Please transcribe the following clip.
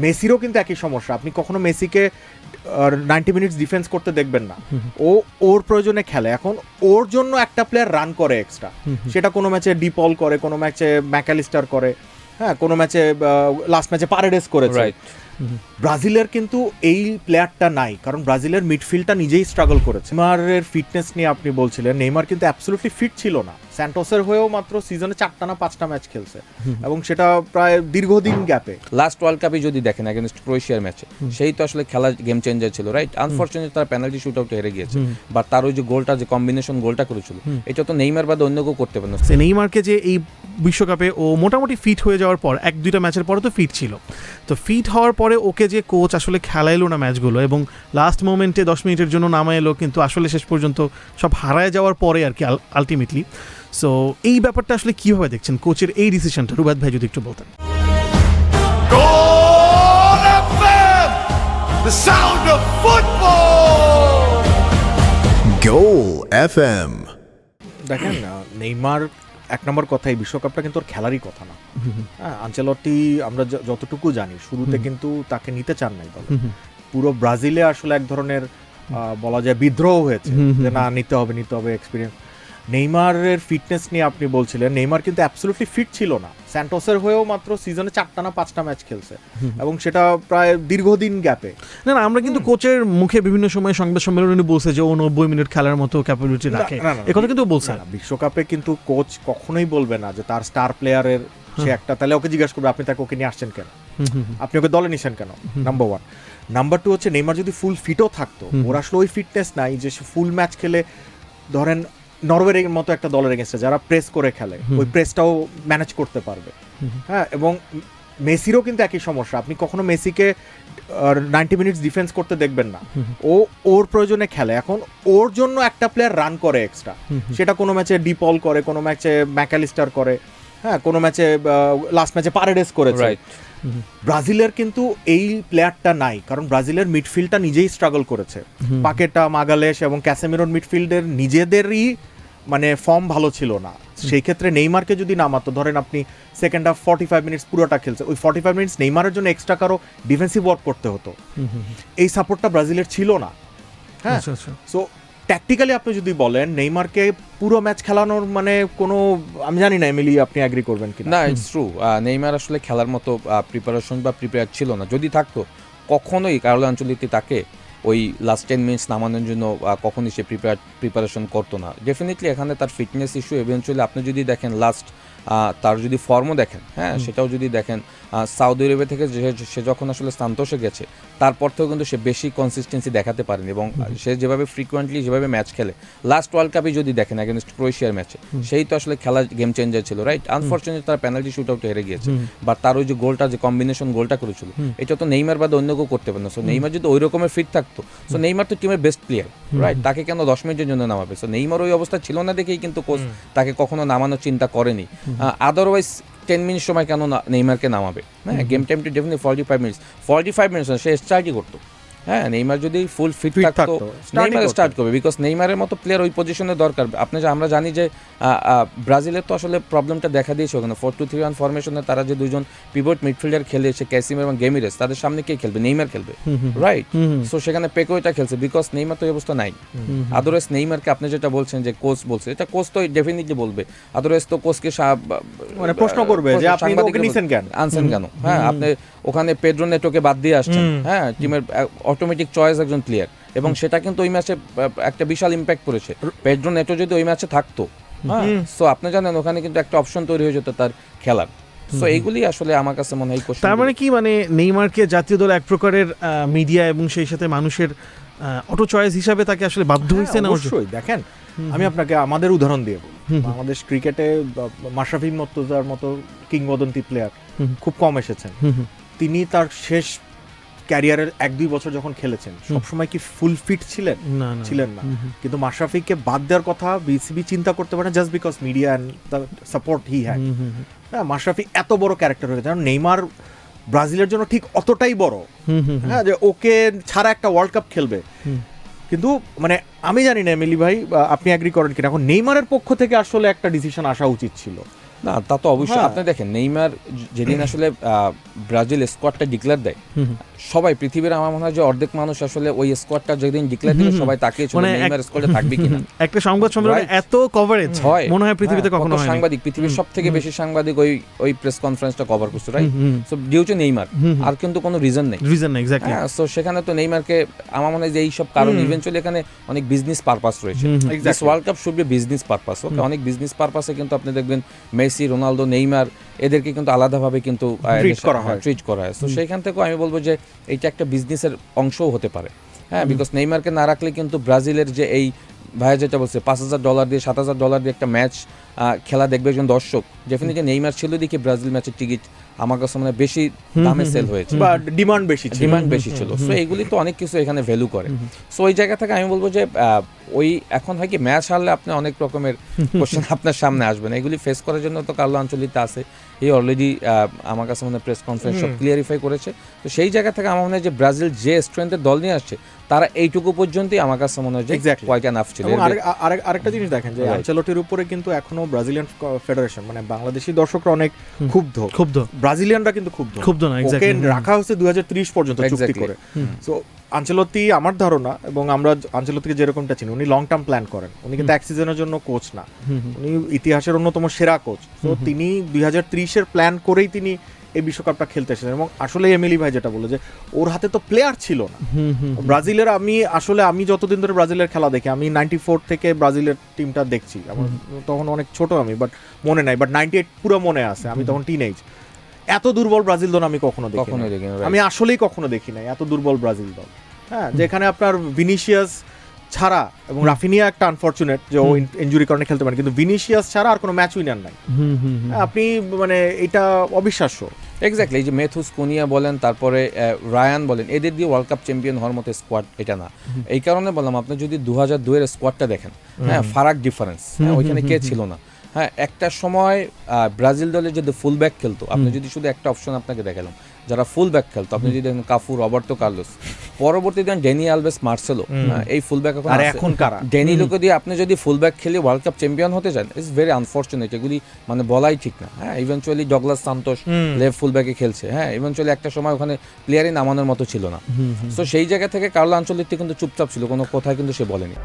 মেসিরও কিন্তু একই সমস্যা। আপনি কখনো মেসিকে 90 মিনিটস ডিফেন্স করতে দেখবেন না। ওর প্রয়োজনে খেলে। এখন ওর জন্য একটা প্লেয়ার রান করে এক্সট্রা, সেটা কোনো ম্যাচে ডিপল করে, কোনো ম্যাচে ম্যাকালিস্টার করে, হ্যাঁ, কোনো ম্যাচে লাস্ট ম্যাচে পারেডেস করেছে। ব্রাজিলের কিন্তু এই প্লেয়ারটা নাই, কারণ ব্রাজিলের মিডফিল্ডটা নিজেই স্ট্রাগল করেছে। নেইমারের ফিটনেস নিয়ে আপনি বলছিলেন, নেইমার কিন্তু অ্যাবসলিউটলি ফিট ছিল না। স্যান্টোসের হয়েও মাত্র সিজনে 4টা না 5টা ম্যাচ খেলছে, এবং সেটা প্রায় দীর্ঘদিন গ্যাপে। লাস্ট ওয়ার্ল্ড কাপে যদি দেখেন এগেনস্ট ক্রোয়েশিয়ার ম্যাচে, সেই তো আসলে খেলা গেম চেঞ্জার ছিল, রাইট? আনফরচুনেটলি তারা পেনাল্টি শুট আউটে হেরে গিয়েছে, বাট তার ওই যে গোলটা, যে কম্বিনেশন গোলটা করেছিল, এটা তো নেইমার বাদে অন্য কেউ করতে পারে না। নেইমারকে যে এই বিশ্বকাপে ও মোটামুটি ফিট হয়ে যাওয়ার পর 1-2টা ম্যাচের পরে তো ফিট ছিল, তো ফিট হওয়ার পরে ওকে যে কোচ আসলে খেলাইলো না ম্যাচগুলো, এবং লাস্ট মোমেন্টে 10 মিনিটের জন্য নামায় এলো, কিন্তু আসলে শেষ পর্যন্ত সব হারায় যাওয়ার পরে আর কি আলটিমেটলি। সো এই ব্যাপারটা আসলে কীভাবে দেখছেন কোচের এই ডিসিশনটা, রুবাদ ভাই যদি একটু বলতেন। The sound of football. Goal FM. দেখেন, নেইমার এক নম্বর কথা, এই বিশ্বকাপটা কিন্তু ওর খেলারই কথা না। হ্যাঁ, আনচেলত্তি আমরা যতটুকু জানি শুরুতে কিন্তু তাকে নিতে চান নাই দলে। পুরো ব্রাজিলে আসলে এক ধরনের বলা যায় বিদ্রোহ হয়েছে যে না, নিতে হবে এক্সপিরিয়েন্স। নেইমারের ফিটনেস নিয়ে আপনি বলছিলেন, নেইমার কিন্তু অ্যাবসলিউটলি ফিট ছিল না। স্যান্টোসের হয়েও মাত্র সিজনে 4টা না 5টা ম্যাচ খেলছে, এবং সেটা প্রায় দীর্ঘদিন গ্যাপে। না, আমরা কিন্তু কোচের মুখে বিভিন্ন সময় সংবাদ সম্মেলনে বলছে যে ও 90 মিনিট খেলার মতো ক্যাপাবিলিটি রাখে, একথা কিন্তু বলছে না। বিশ্বকাপে কিন্তু কোচ কখনোই বলবে না যে তার স্টার প্লেয়ারের সে একটা, তাহলে ওকে জিজ্ঞাসা করবে আপনি তাকে ওকে নিয়ে আসছেন কেন, আপনি ওকে দলে নিছেন কেন, নাম্বার 1। নাম্বার 2 হচ্ছে, নেইমার যদি ফুল ফিটও থাকতো, ওর আসলে ওই ফিটনেস নাই যে সে ফুল ম্যাচ খেলে, ধরেন নরওয়ের মতো একটা দলের এগেন্স্টে যারা প্রেস করে খেলে, ওই প্রেসটাও ম্যানেজ করতে পারবে। হ্যাঁ, এবং মেসিরও কিন্তু একই সমস্যা। আপনি কখনো মেসিকে 90 মিনিটস ডিফেন্স করতে দেখবেন না। ওর প্রয়োজনে খেলে। এখন ওর জন্য একটা প্লেয়ার রান করে এক্সট্রা, সেটা কোনো ম্যাচে ডিপল করে, কোনো ম্যাচে ম্যাকালিস্টার করে, হ্যাঁ, কোনো ম্যাচে লাস্ট ম্যাচে পারেডেস করেছে। ব্রাজিলের কিন্তু এই প্লেয়ারটা নাই, কারণ ব্রাজিলের মিডফিল্ডটা নিজেই স্ট্রাগল করেছে। পাকেটা, মাগালেশ এবং ক্যাসেমিরোর মিডফিল্ডের নিজেদেরই মানে ফর্ম ভালো ছিল না। সেই ক্ষেত্রে নেইমারকে যদি নামাতো, ধরেন আপনি সেকেন্ড হাফ 45 মিনিটস পুরোটা খেলছে, ওই 45 মিনিটস নেইমারের জন্য এক্সট্রা কারো ডিফেন্সিভ ওয়ার্ক করতে হতো। এই সাপোর্টটা ব্রাজিলের ছিল না। হ্যাঁ, সো ট্যাকটিক্যালি আপনি যদি বলেন নেইমারকে পুরো ম্যাচ খেলানোর মানে কোনো, আমি জানি না এমিলি আপনি এগ্রি করবেন কিনা। না, ইটস ট্রু, নেইমার আসলে খেলার মতো প্রিপারেশন বা প্রিপেয়ার ছিল না। যদি থাকতো, কখনোই কার্লো আনচেলত্তি তাকে ওই লাস্ট 10 মিনিটস নামানোর জন্য কখনই সে প্রিপারেশন করতো না। ডেফিনেটলি এখানে তার ফিটনেস ইস্যু। এভেনচুয়ালি আপনি যদি দেখেন লাস্ট তার যদি ফর্মও দেখেন, হ্যাঁ, সেটাও যদি দেখেন, সৌদি আরবে থেকে সে যখন আসলে সান্তোসে গেছে, তারপর থেকেও কিন্তু সে বেশি কনসিস্টেন্সি দেখাতে পারেনি, এবং সে যেভাবে ফ্রিকোয়েন্টলি যেভাবে ম্যাচ খেলে, লাস্ট ওয়ার্ল্ড কাপে যদি দেখেন এগেনস্ট ক্রোয়েশিয়ার ম্যাচে, সেই তো আসলে খেলা গেম চেঞ্জার ছিল, রাইট? আনফরচুনেটলি তারা পেনাল্টি শুট আউটে হেরে গিয়েছে, বাট তার ওই যে গোলটা, যে কম্বিনেশন গোলটা করেছিল, এটা তো নেইমার বাদে অন্য কেউ করতে পারে না। সো নেইমার যদি ওই রকমের ফিট থাকতো, সো নেইমার তো টিমের বেস্ট প্লেয়ার, রাইট? তাকে কেন 10 মিনিটের জন্য নামাবে? সো নেইমার ওই অবস্থা ছিল না দেখেই কিন্তু কোচ তাকে কখনো নামানোর চিন্তা করেনি। আদারওয়াইজ 10 মিনিট সময় কেন নেইমারকে নামাবে? হ্যাঁ, গেম টাইমটি ডেফিনেটলি 45 মিনিটস সে স্টার্টই করতো। হ্যাঁ, নেইমার যদি ফুল ফিট থাকতো, নেইমার স্টার্ট করবে, বিকজ নেইমারের মতো প্লেয়ার ওই পজিশনে দরকার। আমরা জানি যে ব্রাজিলের তো আসলে প্রবলেমটা দেখা দিয়েছে ওখানে 4-2-3-1 ফরমেশনে তারা যে দুজন পিভট মিডফিল্ডার খেলেছে, ক্যাসিমির এবং গেমিরেস, তাদের সামনে কে খেলবে? নেইমার খেলবে, রাইট? সো সেখানে পেকোটা খেলছে, বিকজ নেইমার তো এই অবস্থা নাই। আদারওয়াইজ নেইমারকে আপনি যেটা বলছেন যে কোচ বলছে, এটা কোচ তো ডেফিনেটলি বলবে। আদারওয়াইজ তো কোচকে মানে প্রশ্ন করবে যে আপনি ওকে নিছেন কেন, আনছেন কেন? হ্যাঁ, আপনি ওখানে পেড্রো নেটোকে বাদ দিয়ে আসছেন। হ্যাঁ, টিমের অটোমেটিক চয়েস একজন প্লেয়ার, এবং সেটা কিন্তু ওই ম্যাচে একটা বিশাল ইম্প্যাক্ট করেছে। পেড্রো নেটো যদি ওই ম্যাচে থাকতো, হ্যাঁ, সো আপনি জানেন ওখানে কিন্তু একটা অপশন তৈরি হয়ে যেত তার খেলার। সো এইগুলি আসলে আমার কাছে মনে হয় কোশ্চেন। তার মানে কি, মানে নেইমারকে জাতীয় দল এক প্রকারের মিডিয়া এবং সেই সাথে মানুষের অটো চয়েস হিসাবে তাকে আসলে বাধ্য হয়েছে না? অবশ্যই। দেখেন, আমি আপনাকে আমাদের উদাহরণ দিয়ে বলি, বাংলাদেশ ক্রিকেটে মাশরাফি মুর্তজার মতো কিংবদন্তি প্লেয়ার খুব কম এসেছেন। তিনি তার শেষ ক্যারিয়ারের 1-2 বছর যখন খেলেছেন, সবসময় কি ফুল ফিট ছিলেন না। কিন্তু মাশরাফিকে বাদ দেওয়ার কথা বিসিবি চিন্তা করতে পারে, just because media and the support he had. হ্যাঁ, মাশরাফি এত বড় ক্যারেক্টার হয়ে গেছে। নেইমার ব্রাজিলের জন্য ঠিক অতটাই বড়, হ্যাঁ, যে ওকে ছাড়া একটা ওয়ার্ল্ড কাপ খেলবে। কিন্তু মানে আমি জানি না এমিলি ভাই আপনি এগ্রি করেন কিনা, এখন নেইমারের পক্ষ থেকে আসলে একটা ডিসিশন আসা উচিত ছিল না তা তো অবশ্যই। হ্যাঁ। আপনি দেখেন নেইমার যেদিন আসলে ব্রাজিল স্কোয়াডটা ডিক্লেয়ার দেয়, সবাই পৃথিবীর আমার মনে হয় যে অর্ধেক মানুষ আসলে ওই স্কোয়াডটা যেদিন ডিক্লেয়ার দিবে সবাই তাকিয়ে ছিল মানে নেইমার স্কোয়াডে থাকবে কিনা। একটা সংবাদ সম্মেলনে Right. এত কভারেজ হয় মনে হয় পৃথিবীতে হ্যাঁ, কখনো কত হয়নি। সাংবাদিক, পৃথিবীর সব থেকে বেশি সাংবাদিক ওই প্রেস কনফারেন্সটা কভার করছে, right? So due to Neymar, আর কিন্তু কোনো রিজন নেই। রিজন না এক্স্যাক্টলি। হ্যাঁ, সো সেখানে তো নেইমারকে আমার মনে হয় যে এই সব কারণ ইভেন্চুয়ালি এখানে অনেক বিজনেস পারপাস রয়েছে। This world cup should be business purpose. Okay, অনেক বিজনেস পারপাসে কিন্তু আপনি দেখবেন মেসি, রোনালদো, নেইমার এদেরকে কিন্তু আলাদাভাবে কিন্তু Treat করা হয়। ট্রিট করা হয়। সো সেইখান থেকেও আমি বলবো যে এইটা একটা বিজনেসের অংশও হতে পারে। হ্যাঁ, বিকজ নেইমারকে না রাখলে কিন্তু ব্রাজিলের যে এই ভাইয়া যেটা বলছে $5,000 দিয়ে $7,000 দিয়ে একটা ম্যাচ খেলা দেখবে একজন দর্শক, ডেফিনেটলি নেইমার ছিল দেখি ব্রাজিল ম্যাচের টিকিট আমার কাছে মানে বেশি দামে সেল হয়েছে বা ডিমান্ড বেশি ছিল। ডিমান্ড বেশি ছিল। সো এইগুলি তো অনেক কিছু এখানে ভ্যালু করে। সো ওই জায়গা থেকে আমি বলবো যে ওই এখন হয় কি ম্যাচ হারলে আপনি অনেক রকমের কোশ্চেন আপনার সামনে আসবে না, এগুলি ফেস করার জন্য তো কার্লো আনচেলত্তি আছে। এই অলরেডি আমার কাছে মনে হয় প্রেস কনফারেন্স সব ক্লিয়ারিফাই করেছে। তো সেই জায়গা থেকে আমার মনে হয় যে ব্রাজিল যে স্ট্রেংথের দল নিয়ে আসছে তারা এইটুকু পর্যন্তই আমার কাছে মনে হয় যে Exactly. কোয়াইট এনাফ ছিল। এবং আরেকটা জিনিস দেখেন যে Right. আনচেলত্তির উপরে কিন্তু এখনো ব্রাজিলিয়ান ফেডারেশন মানে বাংলাদেশি দর্শকরা অনেক ক্ষুব্ধ। ব্রাজিলিয়ানরা কিন্তু ক্ষুব্ধ না ওকে এক্স্যাক্টলি। রাখা হয়েছে 2030 পর্যন্ত চুক্তি Exactly. করে। সো আনচেলত্তি আমার ধারণা, এবং আমরা আনচেলত্তিকে যেরকমটা চিনি, উনি লং টার্ম প্ল্যান করেন। উনি কিন্তু এক সিজনের জন্য কোচ না, উনি ইতিহাসের অন্যতম সেরা কোচ। তো তিনি 2030-এর প্ল্যান করেই তিনি এই বিশ্বকাপটা খেলতে এসেছেন। এবং আসলে এমিলি ভাই যেটা বলে যে ওর হাতে তো প্লেয়ার ছিল না ব্রাজিলের। আমি যতদিন ধরে ব্রাজিলের খেলা দেখি, আমি 94 থেকে ব্রাজিলের টিমটা দেখছি। আমার তখন অনেক ছোট আমি, বাট মনে নাই, বাট 98 পুরো মনে আছে, আমি তখন টিনেজ। এত দুর্বল ব্রাজিল দল আমি কখনো দেখি কখনোই দেখিনি, right. আমি আসলেই কখনো দেখি নাই এত দুর্বল ব্রাজিল দল। হ্যাঁ, যেখানে আপনার ভিনিসিয়াস ছাড়া, এবং রাফিনিয়া একটা আনফরচুনেট যে ও ইনজুরি কারণে খেলতে পারে, কিন্তু ভিনিসিয়াস ছাড়া আর কোনো ম্যাচ উইনার নাই। আপনি মানে এটা অবিশ্বাস্য। এক্স্যাক্টলি, এই যে মেথুস কুনিয়া বলেন, তারপরে রায়ান বলেন, এদের দিয়ে ওয়ার্ল্ড কাপ চ্যাম্পিয়ন হওয়ার মতো স্কোয়াড এটা না। এই কারণে বললাম, আপনি যদি 2002-এর স্কোয়াডটা দেখেন, হ্যাঁ, ফারাক ডিফারেন্স, ওইখানে কে ছিল না। হ্যাঁ, একটা সময় ব্রাজিল দলে যদি ফুল ব্যাক খেলতো, আপনি যদি শুধু একটা অপশন আপনাকে দেখালাম যারা ফুল ব্যাক খেলতো, আপনি যদি দেখেন কাফু, রবার্তো কার্লোস, পরবর্তী দেন ড্যানি আলভেস, মার্সেলো, এই ফুল ব্যাক এখন কারা? ড্যানিলোকে দিয়ে আপনি যদি ফুল ব্যাক খেলে ওয়ার্ল্ড কাপ চ্যাম্পিয়ন হতে চান, ইটস ভেরি আনফরচুনেট। এগুলি মানে বলাই ঠিক না। হ্যাঁ, ইভেনচুয়ালি ডগলাস সান্তোস লেফট ফুল ব্যাকে খেলছে। হ্যাঁ, ইভেনচুয়ালি একটা সময় ওখানে প্লেয়ারই নামানোর মতো ছিল না। সো সেই জায়গা থেকে কার্লো আনচেলত্তি কিন্তু চুপচাপ ছিল, কোনো কথাই কিন্তু সে বলেনি।